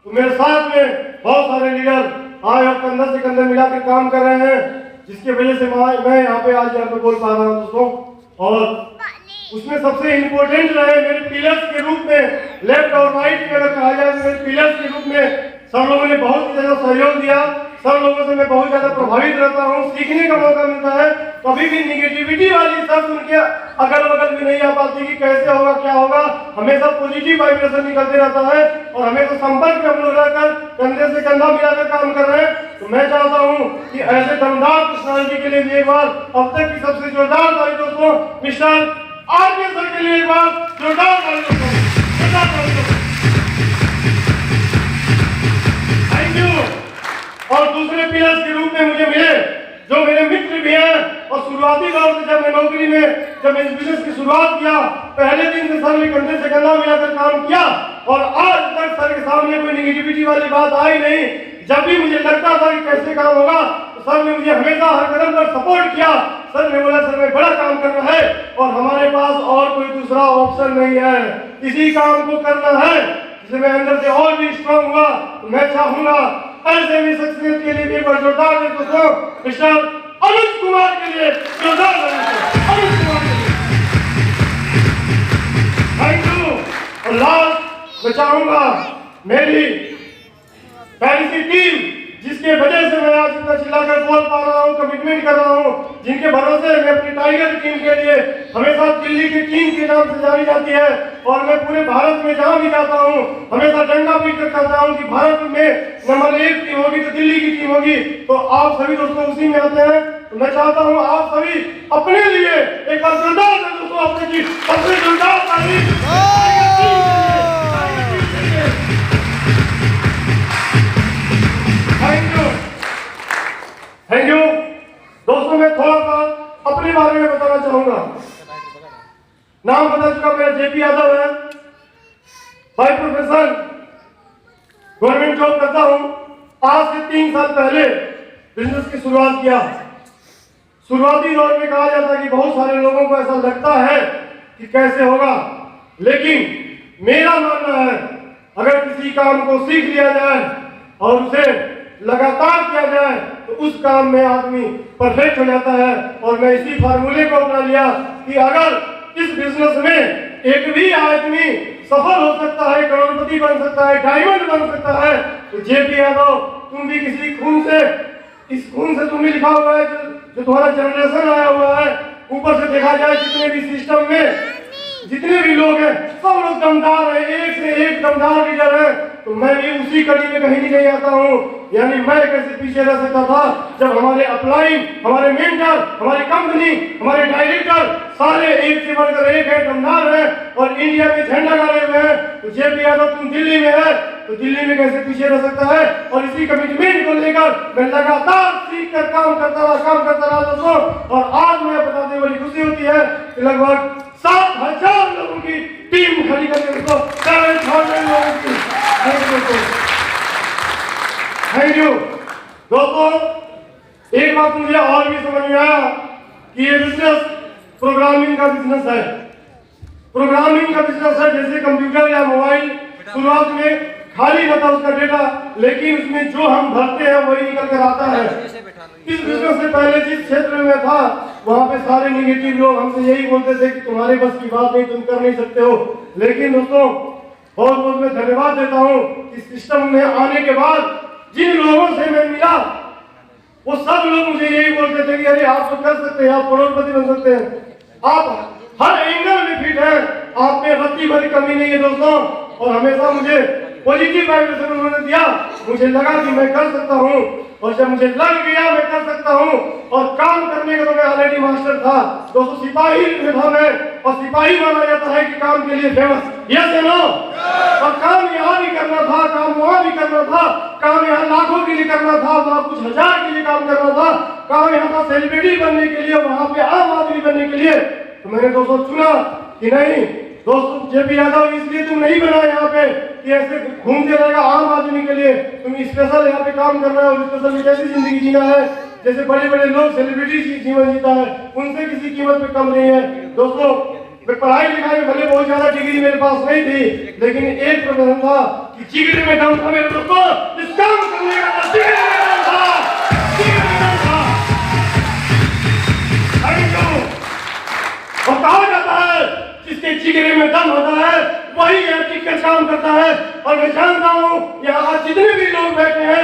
तो मेरे साथ में बहुत सारे लीडर आए और कंधे से कंधे मिलाकर काम कर रहे हैं, जिसकी वजह से मैं यहाँ पे आज यहाँ पे बोल पा रहा हूँ दोस्तों। और उसमें सबसे इम्पोर्टेंट रहे मेरे पिलर्स के रूप में, लेफ्ट और राइट में अगर कहा जाए तो मेरे पिलर्स के रूप में सब लोगों ने बहुत ही ज्यादा सहयोग दिया। सब लोगों से मैं बहुत ज्यादा प्रभावित रहता हूँ, सीखने का मौका मिलता है। कभी भी निगेटिविटी वाली सब सुन के अगल बगल में नहीं आ पाती कि कैसे होगा क्या होगा। हमेशा पॉजिटिव वाइब्रेशन निकलते रहता है और हमेशा संपर्क में हम लोग रहकर कंधे से कंधा मिलाकर काम कर रहे हैं। तो मैं चाहता हूँ कि ऐसे दमदार पर्सनालिटी के लिए भी एक बार अब तक की सबसे जोरदार ताली दोस्तों मिस्टर आरके सर के लिए एक बार जोरदार ताली दोस्तों। Thank you. और दूसरे पिलर्स के रूप में मुझे मिले जो मेरे मित्र भी हैं, और शुरुआती दौर से जब मैं नौकरी में जब मैं इस बिजनेस की शुरुआत किया, पहले दिन से सर ने कंधे से कंधा मिलाकर काम किया और आज तक सर के सामने कोई निगेटिविटी वाली बात आई नहीं। जब भी मुझे लगता था कि कैसे काम होगा तो सर ने मुझे हमेशा हर कदम पर सपोर्ट किया। सर ने बोला सर में बड़ा काम करना है और हमारे पास और कोई दूसरा ऑप्शन नहीं है, इसी काम को करना है। जिससे मैं अंदर से और भी स्ट्रांग हुआ। तो मैं चाहूंगा ऐसे भी शख्सियत के लिए भी जोरदार दोस्तों मिस्टर अनुज कुमार के लिए जोरदार अनुज कुमार के लिए थैंक यू। और लास्ट मैं चाहूंगा मेरी पैरिसी टीम, जिसके वजह से मैं आज इतना चिल्लाकर बोल पा रहा हूँ, कमिटमेंट कर रहा हूँ, जिनके भरोसे मैं अपनी टाइगर टीम के लिए हमेशा दिल्ली की टीम के नाम से जानी जाती है और मैं पूरे भारत में जहाँ भी जाता हूँ हमेशा डंडा पीटकर कहता हूँ कि भारत में नंबर 1 टीम होगी तो दिल्ली की टीम होगी। तो आप सभी दोस्तों उसी में आते हैं। तो मैं चाहता हूँ आप सभी अपने लिए एक बार जोरदार से दोस्तों अपने जोरदार थैंक यू। दोस्तों मैं थोड़ा सा अपने बारे में बताना चाहूंगा। नाम बता चुका मेरा जेपी यादव है, बाय प्रोफेशन गवर्नमेंट जॉब करता हूं। आज से 3 साल पहले बिजनेस की शुरुआत किया। शुरुआती दौर में कहा जाता है कि बहुत सारे लोगों को ऐसा लगता है कि कैसे होगा, लेकिन मेरा मानना है अगर किसी काम को सीख लिया जाए और उसे लगातार किया जाए तो उस काम में आदमी परफेक्ट हो जाता है। और मैं इसी फार्मूले को अपना लिया कि अगर इस बिजनेस में एक भी आदमी सफल हो सकता है, करोड़पति बन सकता है, डायमंड बन सकता है, तो जेपी यादव तुम भी किसी खून से, इस खून से तुम भी लिखा हुआ है जो तुम्हारा जनरेशन आया हुआ है। ऊपर से देखा जाए जितने भी सिस्टम में जितने भी लोग हैं सब लोग दमदार हैं, एक से एक दमदार लीडर है। तो मैं भी उसी कड़ी में कहीं नहीं आता हूँ। यानी मैं कैसे पीछे रह सकता था जब हमारे अपलाइन, हमारे मेंटर, हमारी कंपनी, हमारे डायरेक्टर सारे एक से बढ़कर एक है, दमदार है और इंडिया में झंडा गाड़े हुए हैं। तो जेपी यादव तुम दिल्ली में है तो दिल्ली में कैसे पीछे रह सकता है। और इसी कमिटमेंट को लेकर मैं लगातार सीख कर काम करता रहा दोस्तों। और आज मैं बताते हुए खुशी होती है कि लगभग 7,000 लोगों की टीम खड़ी करके उसको 7,000 लोगों की थैंक यू दोस्तों। एक बात मुझे और भी समझ में आया कि ये बिजनेस प्रोग्रामिंग का बिजनेस है। प्रोग्रामिंग का बिजनेस है जैसे कंप्यूटर या मोबाइल, शुरुआत में खाली रहता उसका डेटा, लेकिन उसमें जो हम भरते हैं वही निकल कर आता है। इस बिजनेस से पहले जिस क्षेत्र में था वहाँ पे सारे निगेटिव लोग हमसे यही बोलते थे कि तुम्हारे बस की बात नहीं, तुम कर नहीं सकते हो। लेकिन दोस्तों बहुत बहुत मैं धन्यवाद देता हूँ इस सिस्टम में आने के बाद जिन लोगों से मैं मिला वो सब लोग मुझे यही बोलते थे कि अरे आप तो कर सकते हैं, आप करोड़पति बन सकते हैं, आप हर एंगल में फिट हैं, आप में रत्ती भरी कमी नहीं है दोस्तों। और हमेशा मुझे पॉजिटिव वाइब्रेशन उन्होंने दिया, मुझे लगा कि मैं कर सकता हूँ। और जब मुझे लग गया मैं कर सकता हूँ और काम करने का तो मैं ऑलरेडी मास्टर था दोस्तों, सिपाही में था मैं, और सिपाही माना जाता है कि काम के लिए फेमस, यस या नो। और काम यहाँ भी करना था, काम वहाँ भी करना था, काम यहाँ लाखों के लिए करना था, वहाँ कुछ हजार के लिए काम करना था, काम यहाँ था सेलिब्रिटी बनने के लिए, वहाँ पे आम आदमी बनने के लिए। तो मैंने दोस्तों चुना कि नहीं दोस्तों जेपी यादव इसलिए तुम नहीं बना यहाँ पे कि ऐसे घूमते रहेगा आम आदमी के लिए, तुम स्पेशल यहाँ पे काम करना है और स्पेशल में कैसी जिंदगी जीना है जैसे बड़े बड़े लोग सेलिब्रिटी जीवन जीता है, उनसे किसी कीमत पे कम नहीं है। दोस्तों मैं पढ़ाई लिखाई में भले बहुत ज्यादा डिग्री मेरे पास नहीं थी, लेकिन एक प्रोफेशन था कि जिगरे में दम था मेरे दोस्तों। इस काम करने का जिगरे में दम था, जिगरे में दम था। और कहा जाता है जिसके जिगरे में दम होता है वही टिक कर काम करता है। और मैं जानता हूँ यहाँ आज जितने भी लोग बैठे हैं